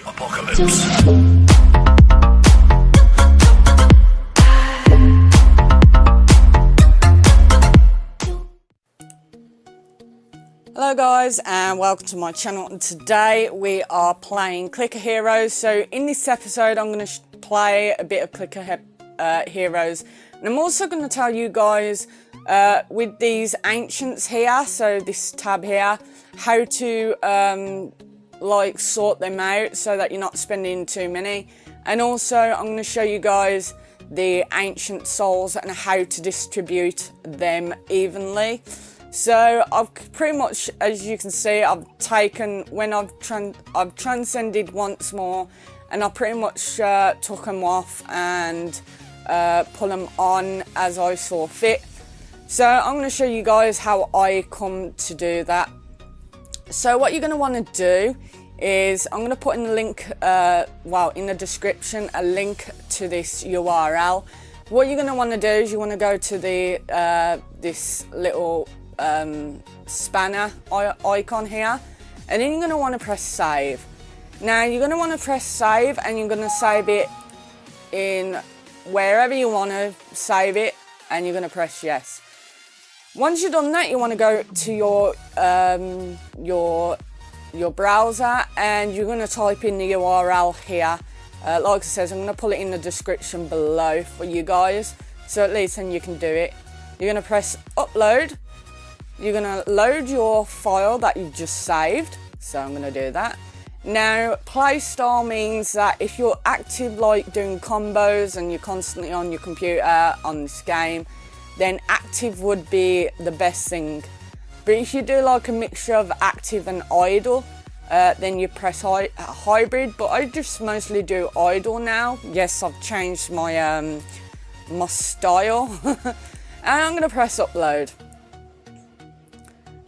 apocalypse. Hello guys and welcome to my channel, and today we are playing Clicker Heroes. So in this episode I'm going to play a bit of Clicker Heroes, and I'm also going to tell you guys with these ancients here, so this tab here, how to like sort them out so that you're not spending too many. And also I'm going to show you guys the ancient souls and how to distribute them evenly. So I've pretty much, as you can see, I've taken, when I've transcended once more, and I pretty much took them off and put them on as I saw fit. So I'm going to show you guys how I come to do that. So what you're going to want to do is, I'm going to put in the link, well, in the description, a link to this URL. What you're going to want to do is you want to go to the this little spanner icon here, and then you're going to want to press save. Now you're going to want to press save, and you're going to save it in wherever you want to save it, and you're going to press yes. Once you've done that, you want to go to your browser, and you're going to type in the URL here. Like I said, I'm going to put it in the description below for you guys, so at least then you can do it. You're going to press upload. You're going to load your file that you've just saved, so I'm going to do that. Now, play style means that if you're active, like doing combos and you're constantly on your computer on this game, then active would be the best thing. But if you do like a mixture of active and idle, then you press hybrid, but I just mostly do idle now. Yes, I've changed my my style. And I'm going to press upload.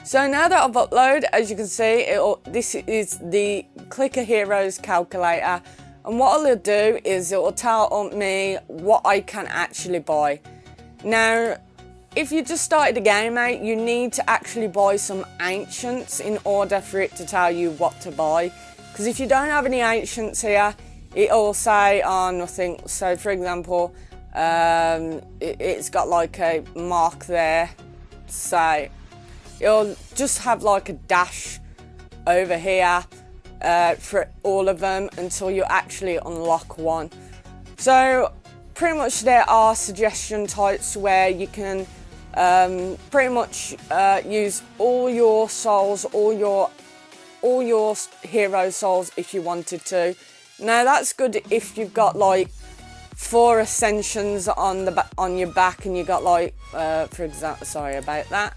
So now that I've uploaded, as you can see, this is the Clicker Heroes calculator, and what it'll do is it will tell me what I can actually buy. Now, if you just started the game out, you need to actually buy some ancients in order for it to tell you what to buy. Because if you don't have any ancients here, it'll say nothing. So for example, it's got like a mark there, so it'll just have like a dash over here for all of them until you actually unlock one. So pretty much there are suggestion types where you can pretty much use all your souls, all your hero souls if you wanted to. Now that's good if you've got like 4 ascensions on your back, and you got like for example, sorry about that.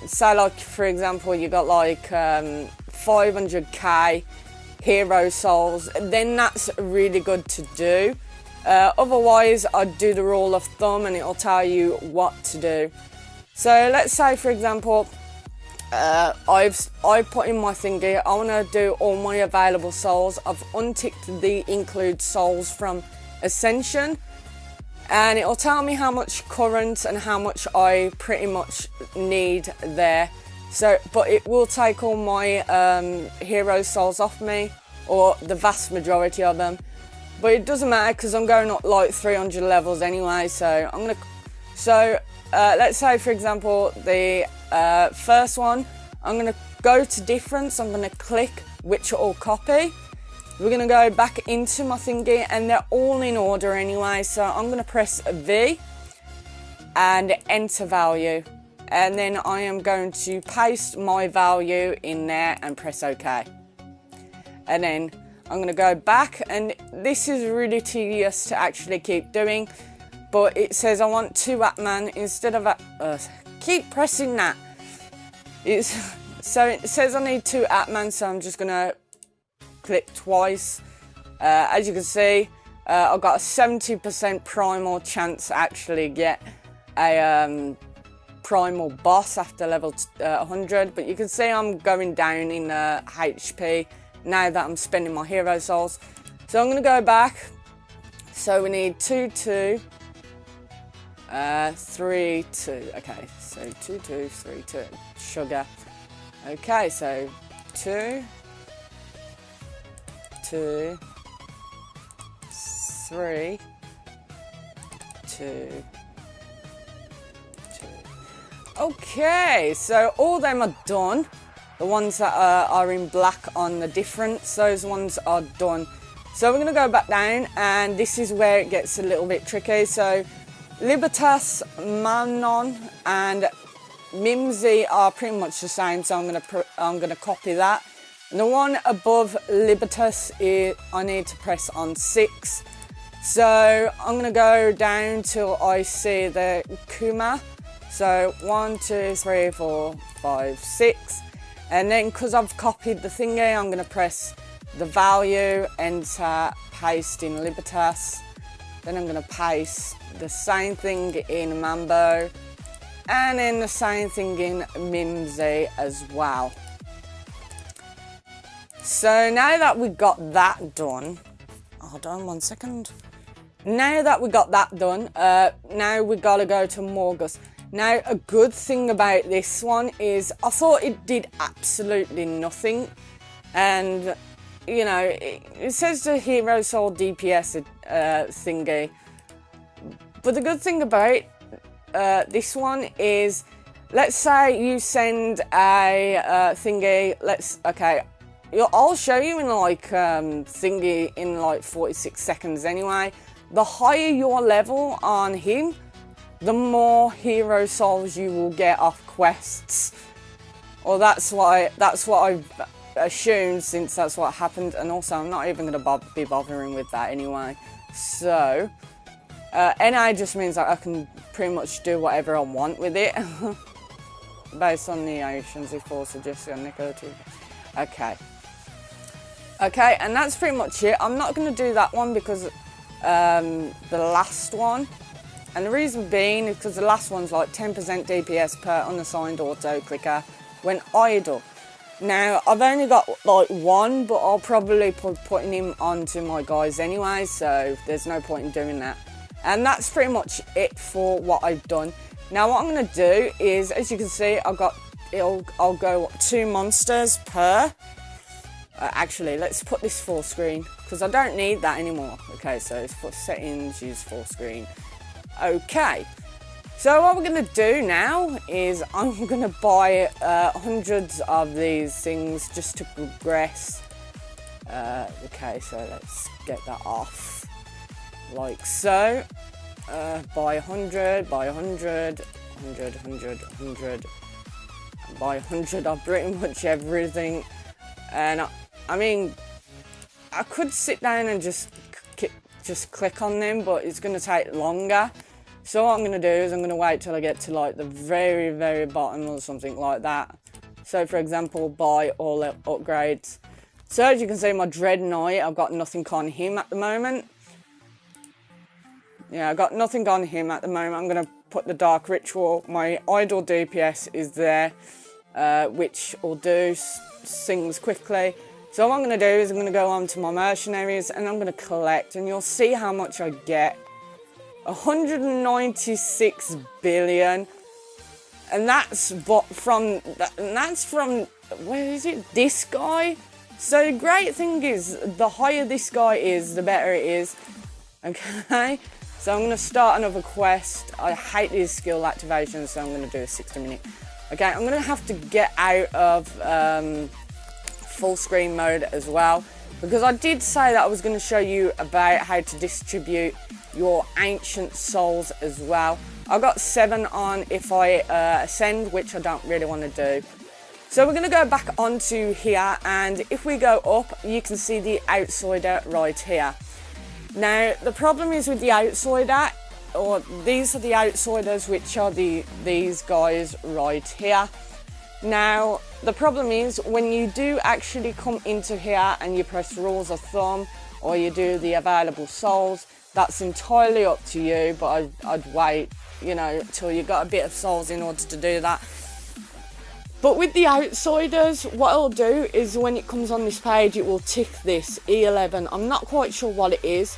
So like for example, you got like 500k hero souls, then that's really good to do. Otherwise, I'd do the rule of thumb, and it'll tell you what to do. So let's say for example, I put in my thingy, I want to do all my available souls. I've unticked the include souls from Ascension, and it'll tell me how much current and how much I pretty much need there. So, but it will take all my hero souls off me, or the vast majority of them. But it doesn't matter because I'm going up like 300 levels anyway. So I'm gonna. So let's say for example the first one, I'm gonna go to difference. I'm gonna click which will copy. We're going to go back into my thingy, and they're all in order anyway, so I'm going to press V and enter value, and then I am going to paste my value in there and press OK. And then I'm going to go back, and this is really tedious to actually keep doing, but it says I want 2 Atman instead of keep pressing that. So it says I need 2 Atman, so I'm just going to click twice. As you can see, I've got a 70% primal chance to actually get a primal boss after level 100, but you can see I'm going down in HP now that I'm spending my hero souls. So I'm going to go back. So we need 2, 2, 3, 2. Okay, so 2, 2, 3, 2. Sugar. Okay, so 2, 2, 3, 2, 2. Okay, so all them are done. The ones that are in black on the difference, those ones are done. So we're going to go back down, and this is where it gets a little bit tricky. So Libertas, Manon, and Mimsy are pretty much the same, so I'm gonna copy that. And the one above Libertas is I need to press on 6. So I'm gonna go down till I see the Kuma. So 1, 2, 3, 4, 5, 6. And then because I've copied the thingy, I'm gonna press the value, enter, paste in Libertas. Then I'm gonna paste the same thing in Mambo, and then the same thing in Mimsy as well. So now that we got that done, hold on 1 second. Now that we got that done, now we gotta go to Morgus. Now a good thing about this one is I thought it did absolutely nothing, and you know, it says the hero soul DPS thingy, but the good thing about this one is, let's say you send a thingy, I'll show you in like thingy in like 46 seconds anyway. The higher your level on him, the more hero souls you will get off quests. Or that's what I've assumed, since that's what happened, and also I'm not even going to be bothering with that anyway. So NA just means that I can pretty much do whatever I want with it based on the actions before suggested on Nico too. Okay, and that's pretty much it. I'm not going to do that one because the last one, and the reason being is because the last one's like 10% DPS per unassigned auto clicker when idle. Now, I've only got like one, but I'll probably putting him onto my guys anyway, so there's no point in doing that. And that's pretty much it for what I've done. Now, what I'm going to do is, as you can see, I'll go 2 monsters per. Actually, let's put this full screen, because I don't need that anymore. Okay, so let's put settings, use full screen. Okay. So what we're going to do now is I'm going to buy hundreds of these things just to progress. Okay, so let's get that off. Like so. Buy 100, buy 100, 100, 100, 100. Buy 100 of pretty much everything. And I mean, I could sit down and just click on them, but it's going to take longer. So what I'm going to do is I'm going to wait till I get to like the very, very bottom or something like that. So for example, buy all upgrades. So as you can see, my Dread Knight, I've got nothing on him at the moment. Yeah, I've got nothing on him at the moment. I'm going to put the Dark Ritual. My idle DPS is there, which will do things quickly. So what I'm going to do is I'm going to go on to my mercenaries and I'm going to collect, and you'll see how much I get. 196 billion, and that's from where is it? This guy. So the great thing is, the higher this guy is, the better it is. Okay, so I'm going to start another quest. I hate these skill activations, so I'm going to do a 60-minute. Okay, I'm going to have to get out of full screen mode as well, because I did say that I was going to show you about how to distribute your ancient souls as well. I got 7 on if I ascend, which I don't really want to do. So we're going to go back onto here, and if we go up, you can see the outsider right here. Now the problem is with the outsider, or these are the outsiders, which are these guys right here. Now the problem is when you do actually come into here and you press rules of thumb, or you do the available souls, that's entirely up to you, but I'd wait, you know, till you got a bit of souls in order to do that. But with the outsiders, what I'll do is when it comes on this page, it will tick this E11. I'm not quite sure what it is,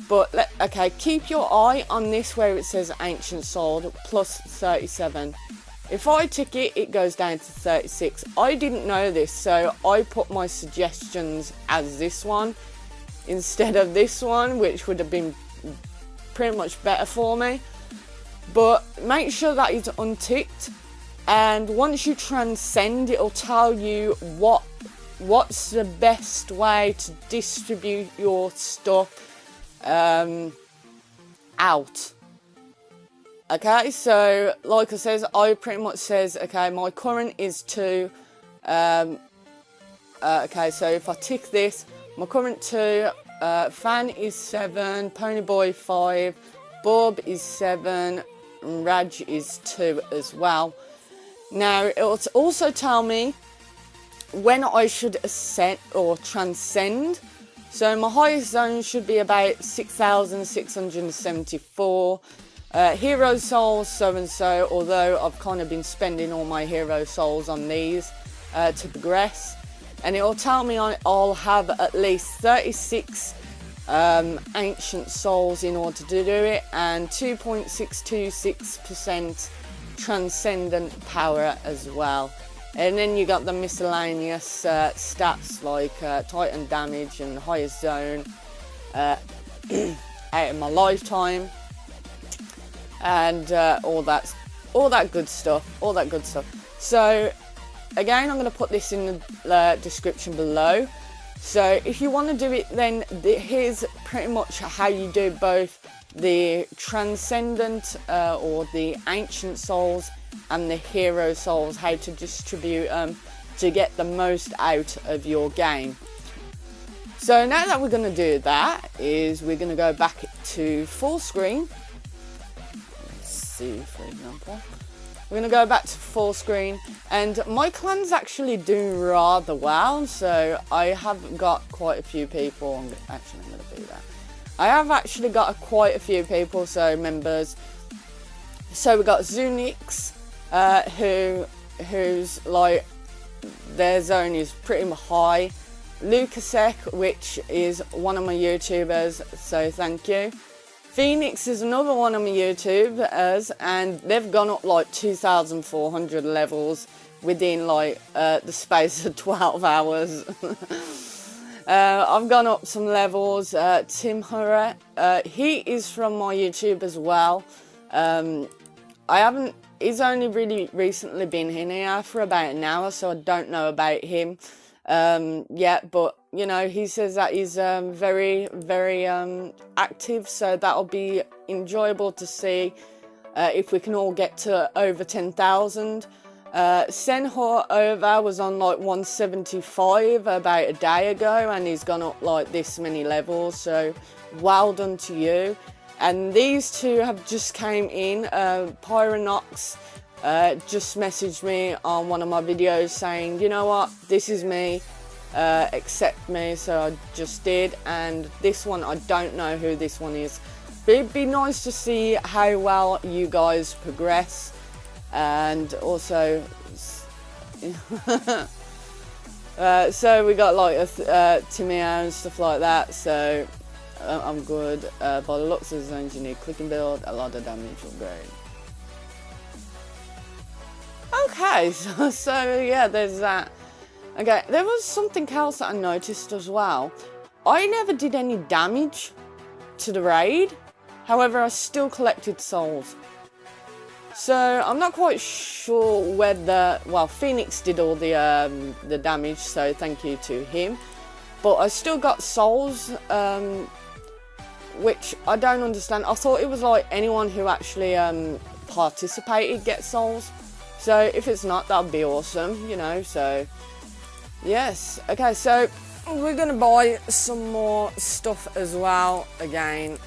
but okay, keep your eye on this where it says Ancient Soul plus 37. If I tick it, it goes down to 36. I didn't know this, so I put my suggestions as this one. instead of this one, which would have been pretty much better for me. But make sure that it's unticked, and once you transcend, it'll tell you what's the best way to distribute your stuff out. Okay, so like I says, I pretty much says, okay, my current is 2. Okay, so if I tick this, my current 2, Fan is 7, Ponyboy 5, Bob is 7, and Raj is 2 as well. Now, it'll also tell me when I should ascend or transcend. So my highest zone should be about 6,674. Hero souls, so and so, although I've kind of been spending all my hero souls on these to progress. And it'll tell me I'll have at least 36 ancient souls in order to do it, and 2.626% transcendent power as well. And then you got the miscellaneous stats like Titan damage and highest zone out of my lifetime, and all that good stuff. So again, I'm going to put this in the description below. So if you want to do it, then here's pretty much how you do both the Transcendent or the Ancient Souls and the Hero Souls, how to distribute them to get the most out of your game. So now that we're going to do that, is we're going to go back to full screen. Let's see, for example. We're going to go back to full screen, and my clan's actually doing rather well, so I have got quite a few people. I'm going to do that. I have actually got quite a few people, so members. So we've got Zunix, who's like, their zone is pretty high. Lucasek, which is one of my YouTubers, so thank you. Phoenix is another one of my YouTubers, and they've gone up like 2,400 levels within like the space of 12 hours. I've gone up some levels. Tim Hurra, he is from my YouTube as well. He's only really recently been in here for about an hour, so I don't know about him yet, but you know, he says that he's very, very active, so that'll be enjoyable to see if we can all get to over 10,000. Senhor Over was on like 175 about a day ago, and he's gone up like this many levels, so well done to you. And these two have just came in. Pyronox just messaged me on one of my videos saying, you know what, this is me, accept me, so I just did. And this one, I don't know who this one is, but it'd be nice to see how well you guys progress. And also so we got like Timia and stuff like that, so I'm good. By the looks of the zones, you need click and build, a lot of damage upgrade. Okay, so yeah, there's that. Okay, there was something else that I noticed as well. I never did any damage to the raid, however I still collected souls. So I'm not quite sure whether, well, Phoenix did all the damage, so thank you to him. But I still got souls, which I don't understand. I thought it was like anyone who actually participated gets souls. So if it's not, that'd be awesome, you know, so yes. Okay, so we're gonna buy some more stuff as well again.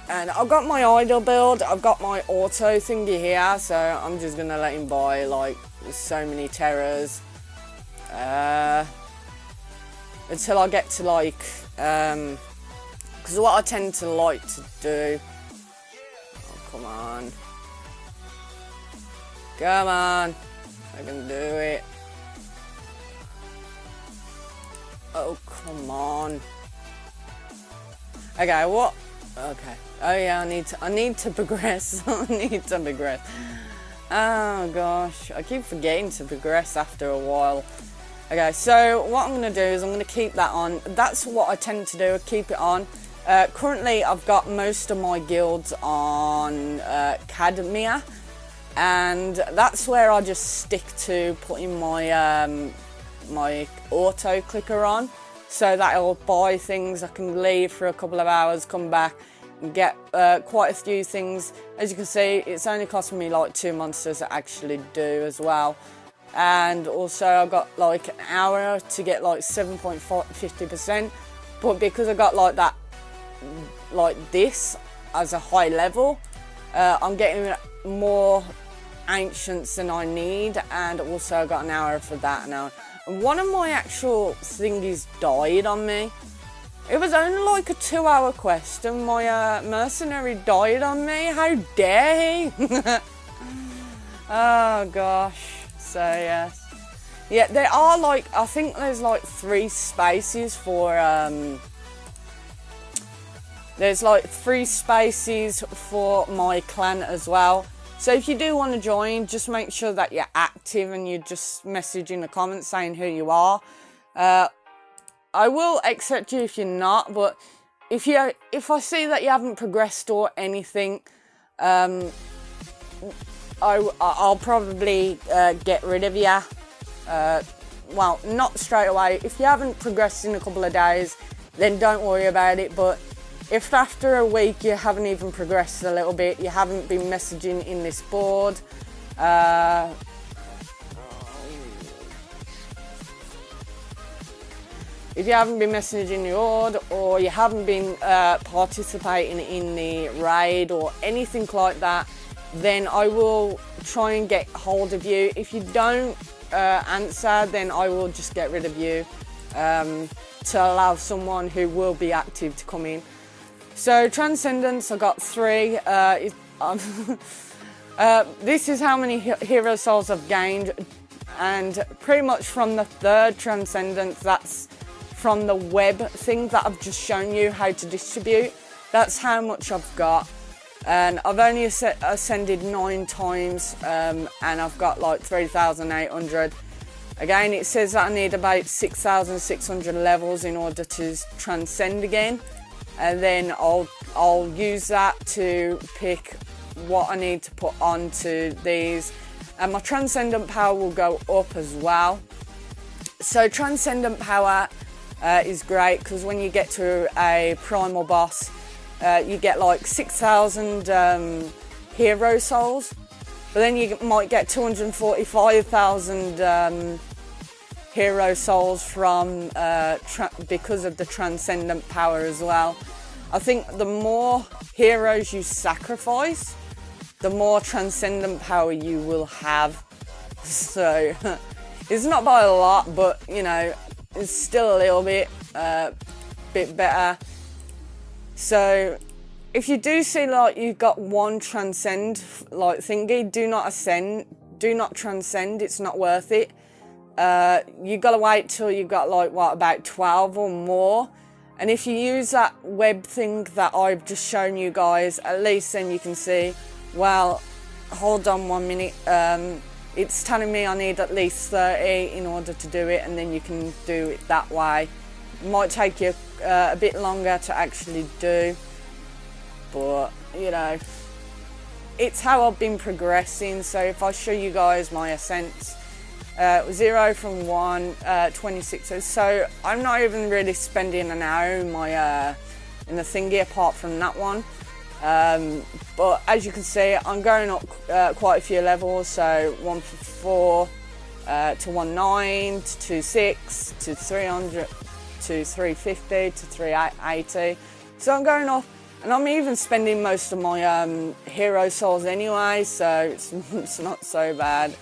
And I've got my idle build, I've got my auto thingy here, so I'm just gonna let him buy like so many terrors until I get to like, because what I tend to like to do, oh come on, I can do it, oh come on, okay, what? Okay. Oh yeah, I need to progress. I need to progress. Oh gosh, I keep forgetting to progress after a while. Okay, so what I'm going to do is I'm going to keep that on. That's what I tend to do, keep it on. Currently, I've got most of my guilds on Cadmia, and that's where I just stick to putting my my auto clicker on, so that it'll buy things. I can leave for a couple of hours, come back and get quite a few things. As you can see, it's only costing me like 2 monsters to actually do as well. And also I got like an hour to get like 7.50%, but because I got like that, like this as a high level, I'm getting more ancients than I need, and also I got an hour for that now. And one of my actual thingies died on me. It was only like a 2-hour quest and my mercenary died on me. How dare he? Oh gosh. So yes. Yeah, there are like, I think there's like 3 spaces for there's like 3 spaces for my clan as well. So if you do want to join, just make sure that you're active and you just message in the comments saying who you are. I will accept you if you're not, but if I see that you haven't progressed or anything, I'll probably get rid of you. Well, not straight away. If you haven't progressed in a couple of days, then don't worry about it. But if after a week you haven't even progressed a little bit, you haven't been messaging in this board, if you haven't been messaging the Horde, or you haven't been participating in the raid or anything like that, then I will try and get hold of you. If you don't answer, then I will just get rid of you to allow someone who will be active to come in. So Transcendence, I got 3. This is how many hero souls I've gained, and pretty much from the 3rd Transcendence, that's from the web thing that I've just shown you how to distribute. That's how much I've got, and I've only ascended 9 times, and I've got like 3,800. Again, it says that I need about 6,600 levels in order to transcend again, and then I'll use that to pick what I need to put onto these, and my transcendent power will go up as well. So transcendent power is great because when you get to a primal boss, you get like 6,000 hero souls, but then you might get 245,000 hero souls from because of the transcendent power as well. I think the more heroes you sacrifice, the more transcendent power you will have. So it's not by a lot, but you know, it's still a little bit better. So if you do see like you've got 1 transcend like thingy, do not ascend, do not transcend, it's not worth it. You gotta wait till you've got like what, about 12 or more, and if you use that web thing that I've just shown you guys, at least then you can see, well, hold on 1 minute, it's telling me I need at least 30 in order to do it, and then you can do it that way. It might take you a bit longer to actually do, but you know, it's how I've been progressing. So if I show you guys my ascents, 0 from 1, 26. So I'm not even really spending an hour in my in the thingy apart from that one. But as you can see, I'm going up quite a few levels. So 144 to 19 to 6 to 300 to 350 to 380. So I'm going up, and I'm even spending most of my hero souls anyway, so it's not so bad.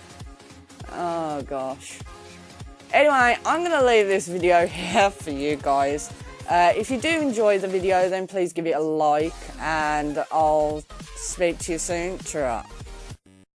Oh gosh. Anyway, I'm going to leave this video here for you guys. If you do enjoy the video, then please give it a like, and I'll speak to you soon. Ta-ra.